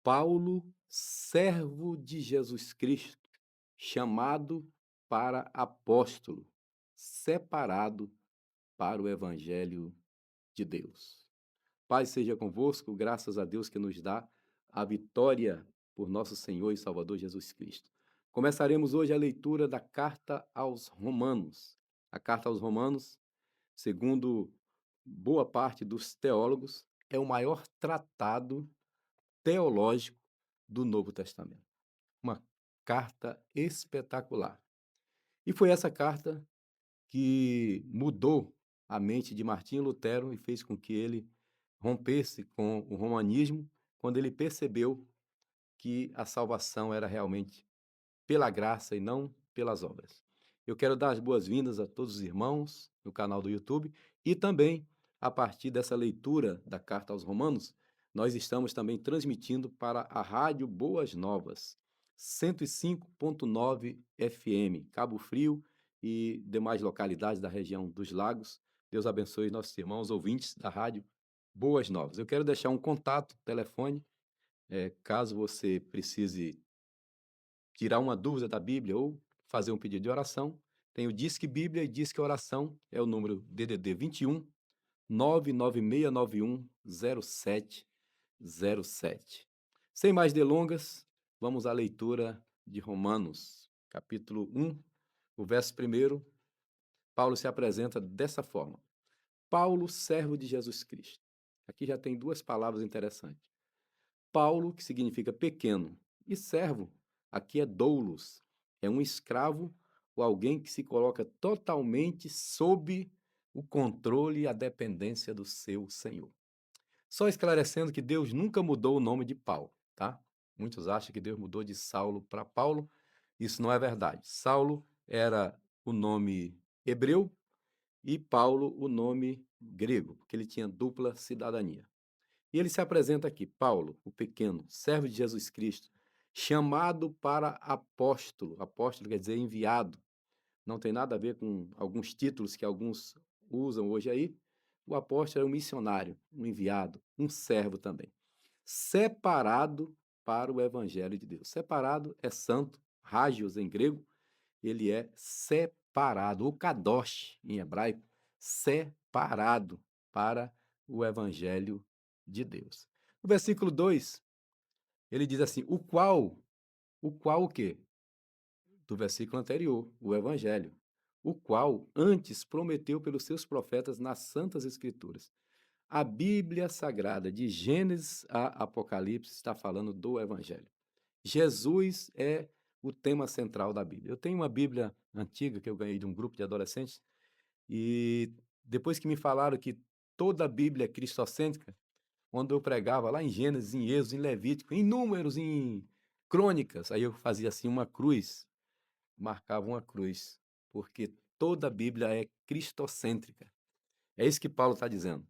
Paulo, servo de Jesus Cristo, chamado para apóstolo, separado para o evangelho de Deus. Paz seja convosco, graças a Deus que nos dá a vitória por nosso Senhor e Salvador Jesus Cristo. Começaremos hoje a leitura da carta aos Romanos. A carta aos Romanos, segundo boa parte dos teólogos, é o maior tratado teológico do Novo Testamento. Uma carta espetacular. E foi essa carta que mudou a mente de Martinho Lutero e fez com que ele rompesse com o romanismo, quando ele percebeu que a salvação era realmente pela graça e não pelas obras. Eu quero dar as boas-vindas a todos os irmãos no canal do YouTube e também, a partir dessa leitura da Carta aos Romanos, nós estamos também transmitindo para a Rádio Boas Novas, 105.9 FM, Cabo Frio e demais localidades da região dos Lagos. Deus abençoe nossos irmãos ouvintes da Rádio Boas Novas. Eu quero deixar um contato, telefone, caso você precise tirar uma dúvida da Bíblia ou fazer um pedido de oração. Tem o Disque Bíblia e Disque Oração, é o número DDD 21 99691 0707. Sem mais delongas, vamos à leitura de Romanos, capítulo 1, o verso 1. Paulo se apresenta dessa forma: Paulo, servo de Jesus Cristo. Aqui já tem duas palavras interessantes. Paulo, que significa pequeno, e servo, aqui é doulos, é um escravo ou alguém que se coloca totalmente sob o controle e a dependência do seu senhor. Só esclarecendo que Deus nunca mudou o nome de Paulo, tá? Muitos acham que Deus mudou de Saulo para Paulo. Isso não é verdade. Saulo era o nome hebreu e Paulo o nome grego, porque ele tinha dupla cidadania. E ele se apresenta aqui, Paulo, o pequeno, servo de Jesus Cristo, chamado para apóstolo. Apóstolo quer dizer enviado. Não tem nada a ver com alguns títulos que alguns usam hoje aí. O apóstolo é um missionário, um enviado, um servo também. Separado para o evangelho de Deus. Separado é santo, hagios em grego, ele é separado, o kadosh em hebraico, separado para o evangelho de Deus. No versículo 2, ele diz assim: o qual o quê? Do versículo anterior, o evangelho, o qual antes prometeu pelos seus profetas nas santas escrituras. A Bíblia Sagrada, de Gênesis a Apocalipse, está falando do evangelho. Jesus é o tema central da Bíblia. Eu tenho uma Bíblia antiga que eu ganhei de um grupo de adolescentes e depois que me falaram que toda a Bíblia é cristocêntrica, quando eu pregava lá em Gênesis, em Êxodo, em Levítico, em Números, em Crônicas, aí eu fazia assim uma cruz, marcava uma cruz, porque toda a Bíblia é cristocêntrica. É isso que Paulo está dizendo,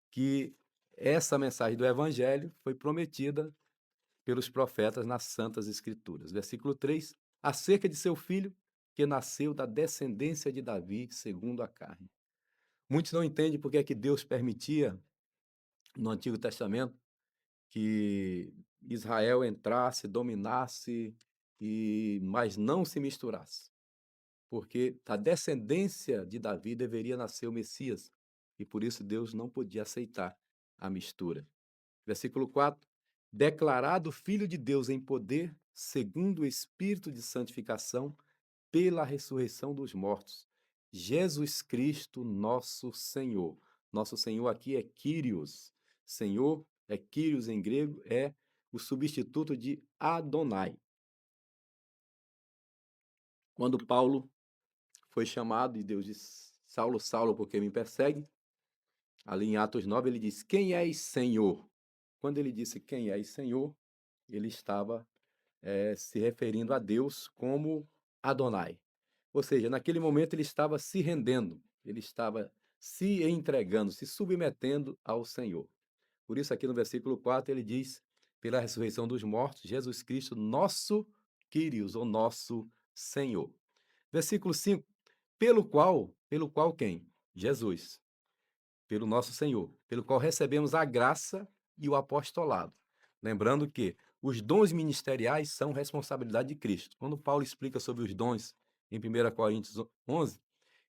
que essa mensagem do Evangelho foi prometida pelos profetas nas Santas Escrituras. Versículo 3, acerca de seu filho, que nasceu da descendência de Davi, segundo a carne. Muitos não entendem porque é que Deus permitia, no Antigo Testamento, que Israel entrasse, dominasse, mas não se misturasse. Porque da descendência de Davi deveria nascer o Messias, e por isso Deus não podia aceitar a mistura. Versículo 4, declarado Filho de Deus em poder, segundo o Espírito de santificação, pela ressurreição dos mortos, Jesus Cristo, nosso Senhor. Nosso Senhor aqui é Kyrios. Senhor é Kyrios em grego, é o substituto de Adonai. Quando Paulo foi chamado e Deus disse: Saulo, Saulo, por que me persegue? Ali em Atos 9 ele diz: quem és, Senhor? Quando ele disse quem és, Senhor, ele estava se referindo a Deus como Adonai. Ou seja, naquele momento ele estava se rendendo, ele estava se entregando, se submetendo ao Senhor. Por isso, aqui no versículo 4, ele diz: pela ressurreição dos mortos, Jesus Cristo, nosso Kyrios, ou nosso Senhor. Versículo 5, pelo qual quem? Jesus, pelo nosso Senhor, pelo qual recebemos a graça e o apostolado. Lembrando que Os dons ministeriais são responsabilidade de Cristo. Quando Paulo explica sobre os dons em 1 Coríntios 11,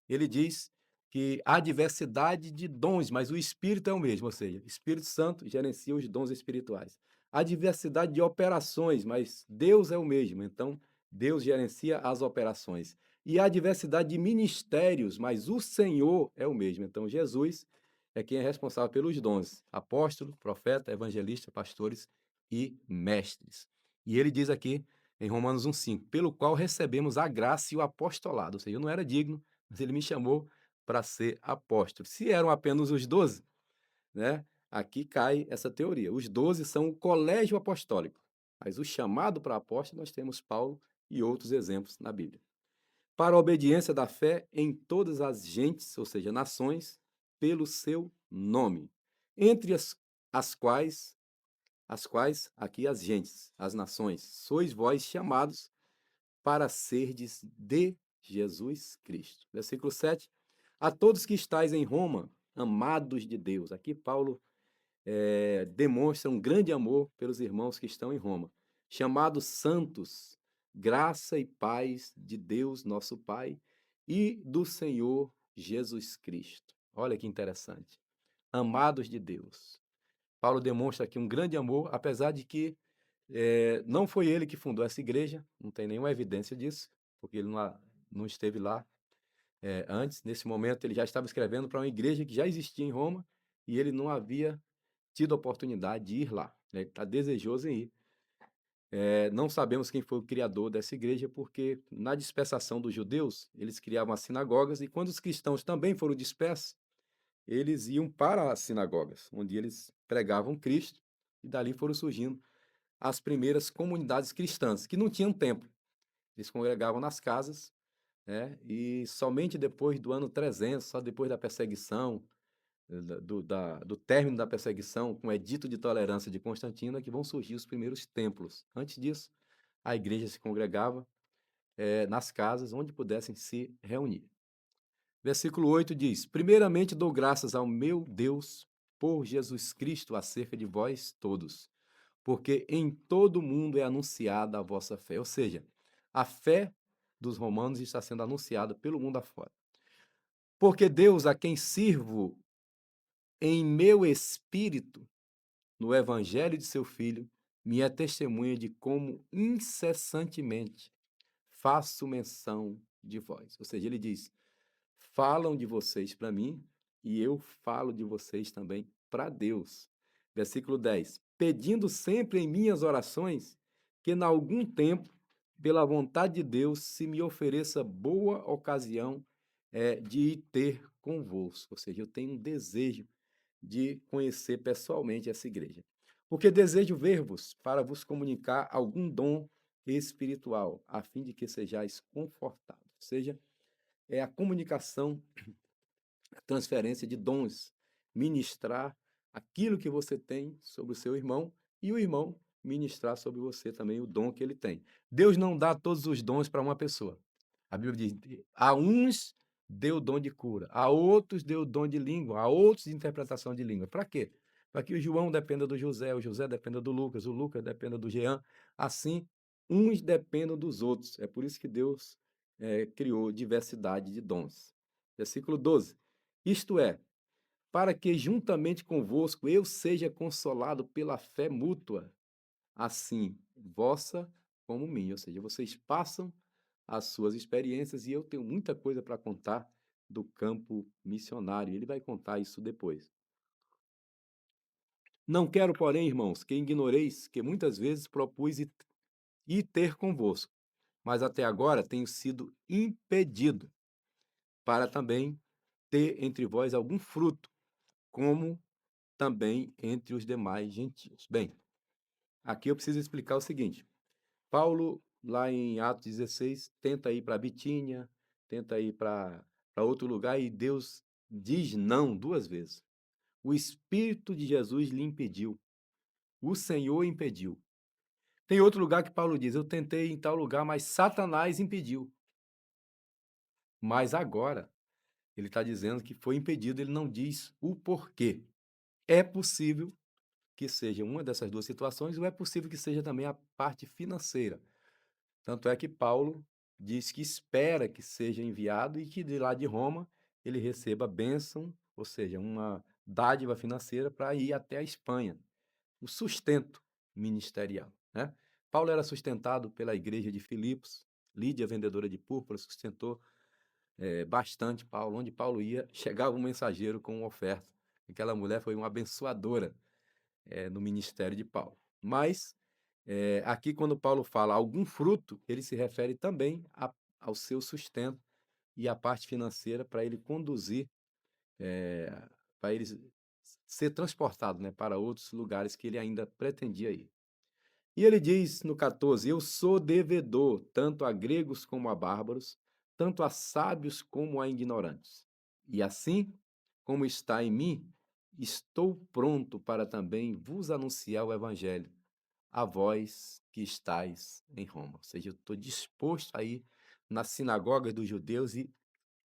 ele diz que há diversidade de dons, mas o Espírito é o mesmo, ou seja, o Espírito Santo gerencia os dons espirituais. Há diversidade de operações, mas Deus é o mesmo, então Deus gerencia as operações. E há diversidade de ministérios, mas o Senhor é o mesmo. Então Jesus é quem é responsável pelos dons: apóstolo, profeta, evangelista, pastores e mestres. E ele diz aqui em Romanos 1,5, pelo qual recebemos a graça e o apostolado, ou seja, eu não era digno, mas ele me chamou para ser apóstolo. Se eram apenas os 12, né? Aqui cai essa teoria. Os 12 são o colégio apostólico, mas o chamado para apóstolo nós temos Paulo e outros exemplos na Bíblia. Para a obediência da fé em todas as gentes, ou seja, nações, pelo seu nome, entre as quais aqui as gentes, as nações, sois vós chamados para serdes de Jesus Cristo. Versículo 7. A todos que estáis em Roma, amados de Deus. Aqui Paulo demonstra um grande amor pelos irmãos que estão em Roma. Chamados santos, graça e paz de Deus, nosso Pai, e do Senhor Jesus Cristo. Olha que interessante. Amados de Deus. Paulo demonstra aqui um grande amor, apesar de que não foi ele que fundou essa igreja, não tem nenhuma evidência disso, porque ele não esteve lá antes. Nesse momento, ele já estava escrevendo para uma igreja que já existia em Roma e ele não havia tido a oportunidade de ir lá. Ele está desejoso em ir. Não sabemos quem foi o criador dessa igreja, porque na dispersação dos judeus, eles criavam as sinagogas e quando os cristãos também foram dispersos, eles iam para as sinagogas, onde eles pregavam Cristo e dali foram surgindo as primeiras comunidades cristãs, que não tinham templo. Eles congregavam nas casas, né? E somente depois do ano 300, só depois da perseguição, do término da perseguição, com o edito de tolerância de Constantino, é que vão surgir os primeiros templos. Antes disso, a igreja se congregava nas casas onde pudessem se reunir. Versículo 8 diz: primeiramente dou graças ao meu Deus por Jesus Cristo acerca de vós todos, porque em todo o mundo é anunciada a vossa fé. Ou seja, a fé dos romanos está sendo anunciada pelo mundo afora. Porque Deus, a quem sirvo em meu espírito, no evangelho de seu Filho, me é testemunha de como incessantemente faço menção de vós. Ou seja, ele diz: falam de vocês para mim e eu falo de vocês também para Deus. Versículo 10. Pedindo sempre em minhas orações que, em algum tempo, pela vontade de Deus, se me ofereça boa ocasião de ir ter convosco. Ou seja, eu tenho um desejo de conhecer pessoalmente essa igreja. Porque desejo ver-vos para vos comunicar algum dom espiritual, a fim de que sejais confortados. Ou seja, é a comunicação, a transferência de dons, ministrar aquilo que você tem sobre o seu irmão e o irmão ministrar sobre você também o dom que ele tem. Deus não dá todos os dons para uma pessoa. A Bíblia diz: a uns deu o dom de cura, a outros deu o dom de língua, a outros de interpretação de língua. Para quê? Para que o João dependa do José, o José dependa do Lucas, o Lucas dependa do Jean. Assim, uns dependam dos outros. É por isso que Deus criou diversidade de dons. Versículo 12. Isto é, para que juntamente convosco eu seja consolado pela fé mútua, assim vossa como minha. Ou seja, vocês passam as suas experiências e eu tenho muita coisa para contar do campo missionário. Ele vai contar isso depois. Não quero, porém, irmãos, que ignoreis que muitas vezes propus ir ter convosco, mas até agora tenho sido impedido para também ter entre vós algum fruto, como também entre os demais gentios. Bem, aqui eu preciso explicar o seguinte. Paulo, lá em Atos 16, tenta ir para Bitínia, tenta ir para outro lugar e Deus diz não 2 vezes. O Espírito de Jesus lhe impediu. O Senhor impediu. Tem outro lugar que Paulo diz: eu tentei ir em tal lugar, mas Satanás impediu. Mas agora, ele está dizendo que foi impedido, ele não diz o porquê. É possível que seja uma dessas duas situações, ou é possível que seja também a parte financeira. Tanto é que Paulo diz que espera que seja enviado e que de lá de Roma ele receba bênção, ou seja, uma dádiva financeira para ir até a Espanha, o sustento ministerial, né? Paulo era sustentado pela igreja de Filipos, Lídia, vendedora de púrpura, sustentou bastante Paulo. Onde Paulo ia, chegava um mensageiro com uma oferta. Aquela mulher foi uma abençoadora no ministério de Paulo. Mas, aqui, quando Paulo fala algum fruto, ele se refere também ao seu sustento e à parte financeira para ele conduzir, para ele ser transportado, né, para outros lugares que ele ainda pretendia ir. E ele diz no 14: Eu sou devedor tanto a gregos como a bárbaros, tanto a sábios como a ignorantes. E assim como está em mim, estou pronto para também vos anunciar o evangelho, a vós que estáis em Roma. Ou seja, eu estou disposto a ir nas sinagogas dos judeus e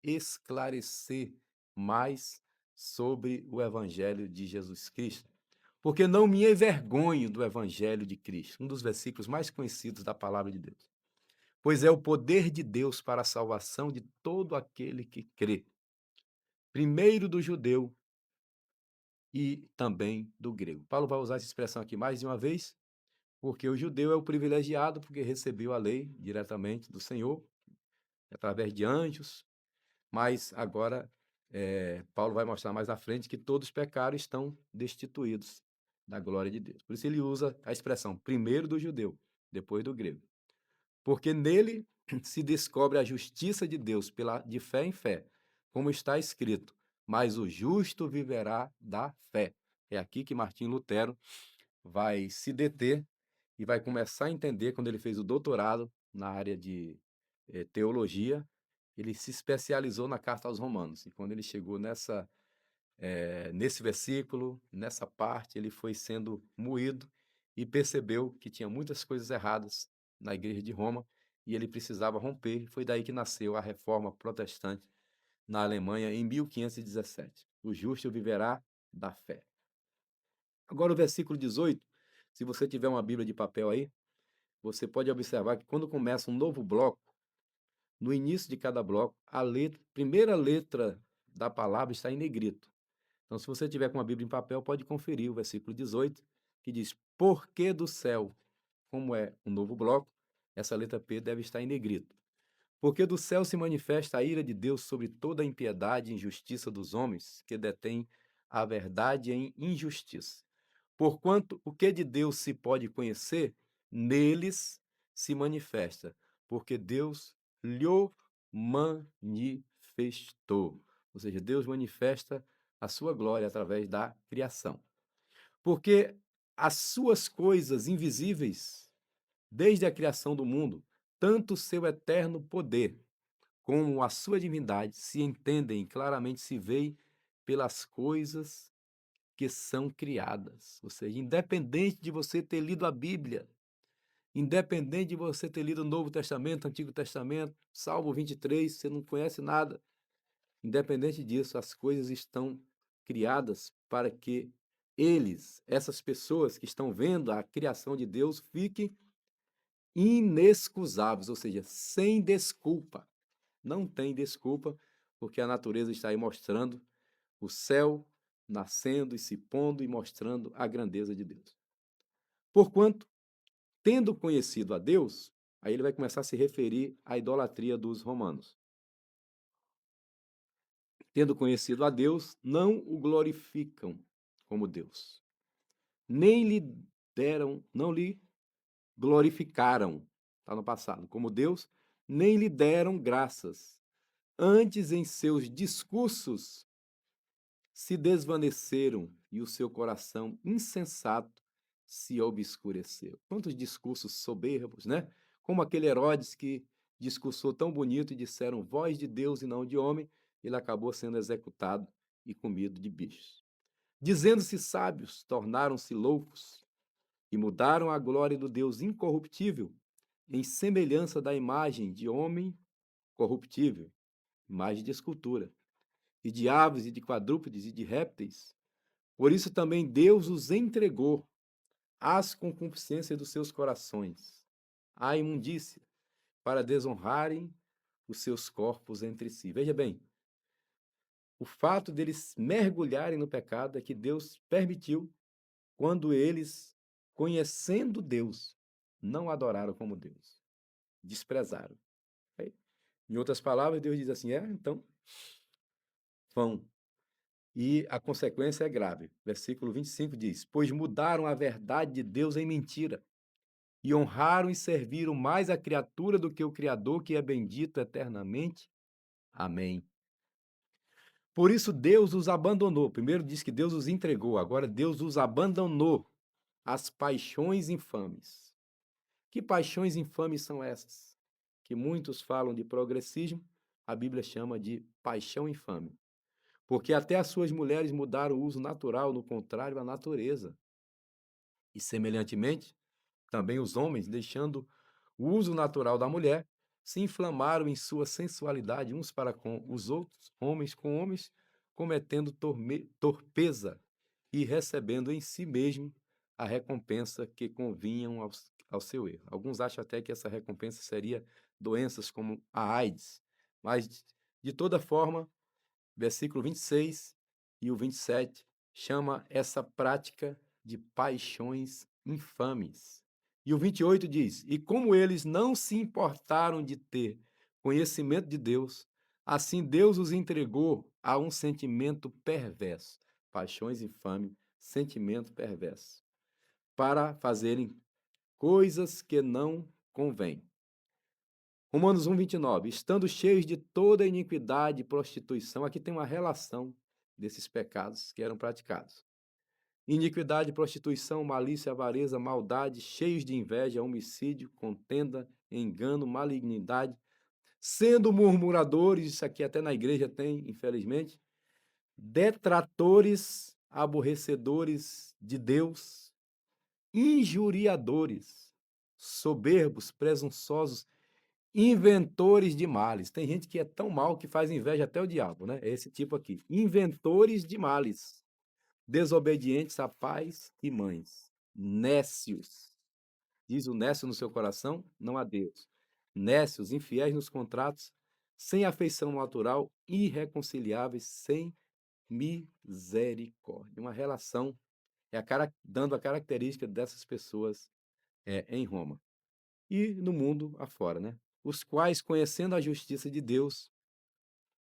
esclarecer mais sobre o evangelho de Jesus Cristo. Porque não me envergonho do evangelho de Cristo, um dos versículos mais conhecidos da palavra de Deus. Pois é o poder de Deus para a salvação de todo aquele que crê, primeiro do judeu e também do grego. Paulo vai usar essa expressão aqui mais de uma vez, porque o judeu é o privilegiado, porque recebeu a lei diretamente do Senhor, através de anjos, mas agora Paulo vai mostrar mais à frente que todos pecaram e estão destituídos da glória de Deus. Por isso ele usa a expressão primeiro do judeu, depois do grego. Porque nele se descobre a justiça de Deus de fé em fé, como está escrito, mas o justo viverá da fé. É aqui que Martim Lutero vai se deter e vai começar a entender, quando ele fez o doutorado na área de teologia, ele se especializou na carta aos Romanos. E quando ele chegou nesse versículo, nessa parte, ele foi sendo moído e percebeu que tinha muitas coisas erradas na igreja de Roma e ele precisava romper. Foi daí que nasceu a reforma protestante na Alemanha em 1517. O justo viverá da fé. Agora o versículo 18, se você tiver uma Bíblia de papel aí, você pode observar que quando começa um novo bloco, no início de cada bloco, primeira letra da palavra está em negrito. Então, se você tiver com uma Bíblia em papel, pode conferir o versículo 18, que diz: Porque do céu, como é um novo bloco, essa letra P deve estar em negrito. Porque do céu se manifesta a ira de Deus sobre toda a impiedade e injustiça dos homens que detêm a verdade em injustiça. Porquanto o que de Deus se pode conhecer, neles se manifesta, porque Deus lhe manifestou. Ou seja, Deus manifesta a sua glória através da criação. Porque as suas coisas invisíveis, desde a criação do mundo, tanto o seu eterno poder como a sua divindade se entendem claramente, se veem pelas coisas que são criadas. Ou seja, independente de você ter lido a Bíblia, independente de você ter lido o Novo Testamento, Antigo Testamento, Salmo 23, você não conhece nada, independente disso, as coisas estão criadas para que essas pessoas que estão vendo a criação de Deus, fiquem inexcusáveis, ou seja, sem desculpa. Não tem desculpa, porque a natureza está aí mostrando o céu nascendo e se pondo e mostrando a grandeza de Deus. Porquanto, tendo conhecido a Deus, aí ele vai começar a se referir à idolatria dos romanos. Tendo conhecido a Deus, não o glorificam como Deus, nem não lhe glorificaram, está no passado, como Deus, nem lhe deram graças. Antes, em seus discursos, se desvaneceram e o seu coração insensato se obscureceu. Quantos discursos soberbos, né? Como aquele Herodes que discursou tão bonito e disseram voz de Deus e não de homem, ele acabou sendo executado e comido de bichos. Dizendo-se sábios, tornaram-se loucos e mudaram a glória do Deus incorruptível em semelhança da imagem de homem corruptível, imagem de escultura, e de aves e de quadrúpedes e de répteis, Por isso também Deus os entregou às concupiscências dos seus corações, à imundícia, para desonrarem os seus corpos entre si. Veja bem, o fato deles mergulharem no pecado é que Deus permitiu quando eles, conhecendo Deus, não adoraram como Deus, desprezaram. Ok? Em outras palavras, Deus diz assim: então vão. E a consequência é grave. Versículo 25 diz: Pois mudaram a verdade de Deus em mentira, e honraram e serviram mais a criatura do que o Criador, que é bendito eternamente. Amém. Por isso Deus os abandonou. Primeiro diz que Deus os entregou, agora Deus os abandonou às paixões infames. Que paixões infames são essas? Que muitos falam de progressismo, a Bíblia chama de paixão infame. Porque até as suas mulheres mudaram o uso natural, no contrário à natureza. E, semelhantemente, também os homens, deixando o uso natural da mulher, se inflamaram em sua sensualidade uns para com os outros, homens com homens, cometendo torpeza e recebendo em si mesmo a recompensa que convinham ao seu erro. Alguns acham até que essa recompensa seria doenças como a AIDS, mas, de toda forma, versículo 26 e o 27 chama essa prática de paixões infames. E o 28 diz: E como eles não se importaram de ter conhecimento de Deus, assim Deus os entregou a um sentimento perverso. Paixões infames, sentimento perverso, para fazerem coisas que não convêm. Romanos 1, 29. Estando cheios de toda iniquidade e prostituição, aqui tem uma relação desses pecados que eram praticados. Iniquidade, prostituição, malícia, avareza, maldade, cheios de inveja, homicídio, contenda, engano, malignidade, sendo murmuradores, isso aqui até na igreja tem, infelizmente, detratores, aborrecedores de Deus, injuriadores, soberbos, presunçosos, inventores de males. Tem gente que é tão mal que faz inveja até o diabo, né? É esse tipo aqui. Inventores de males, desobedientes a pais e mães, nécios. Diz o nécio no seu coração, não a Deus. Nécios, infiéis nos contratos, sem afeição natural, irreconciliáveis, sem misericórdia. Uma relação dando a característica dessas pessoas em Roma e no mundo afora, né? Os quais, conhecendo a justiça de Deus,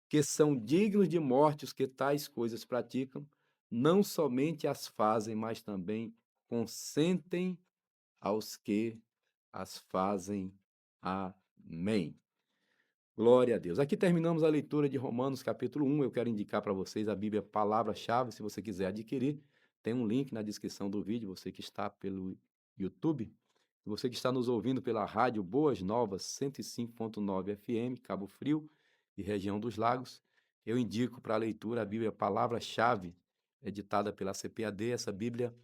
que são dignos de morte os que tais coisas praticam, não somente as fazem, mas também consentem aos que as fazem. Amém. Glória a Deus. Aqui terminamos a leitura de Romanos capítulo 1. Eu quero indicar para vocês a Bíblia Palavra-Chave, se você quiser adquirir. Tem um link na descrição do vídeo, você que está pelo YouTube. Você que está nos ouvindo pela rádio Boas Novas 105.9 FM, Cabo Frio e região dos Lagos, eu indico para a leitura a Bíblia Palavra-Chave, editada pela CPAD. Essa Bíblia,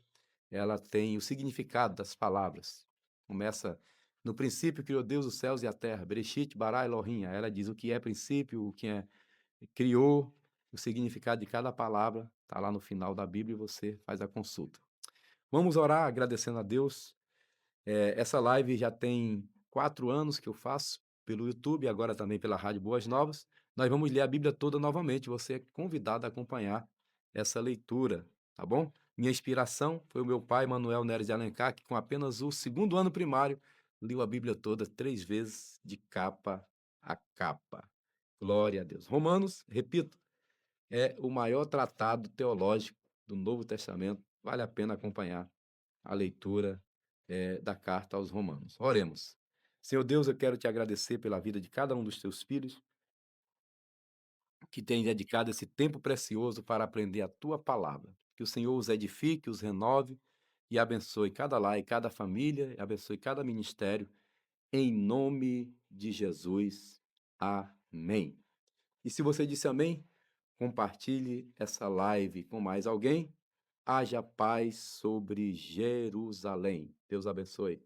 ela tem o significado das palavras. Começa: no princípio criou Deus os céus e a terra. Bereshit bara Elohim. Ela diz o que é princípio, o que é criou, o significado de cada palavra está lá no final da Bíblia e você faz a consulta. Vamos orar agradecendo a Deus. Essa live já tem 4 anos que eu faço pelo YouTube, agora também pela Rádio Boas Novas. Nós vamos ler a Bíblia toda novamente. Você é convidado a acompanhar essa leitura, tá bom? Minha inspiração foi o meu pai, Manuel Neres de Alencar, que com apenas o 2º ano primário, leu a Bíblia toda 3 vezes, de capa a capa. Glória a Deus. Romanos, repito, é o maior tratado teológico do Novo Testamento. Vale a pena acompanhar a leitura da carta aos Romanos. Oremos. Senhor Deus, eu quero te agradecer pela vida de cada um dos teus filhos que tem dedicado esse tempo precioso para aprender a tua palavra. Que o Senhor os edifique, os renove e abençoe cada lar e cada família, e abençoe cada ministério, em nome de Jesus. Amém. E se você disse amém, compartilhe essa live com mais alguém. Haja paz sobre Jerusalém. Deus abençoe.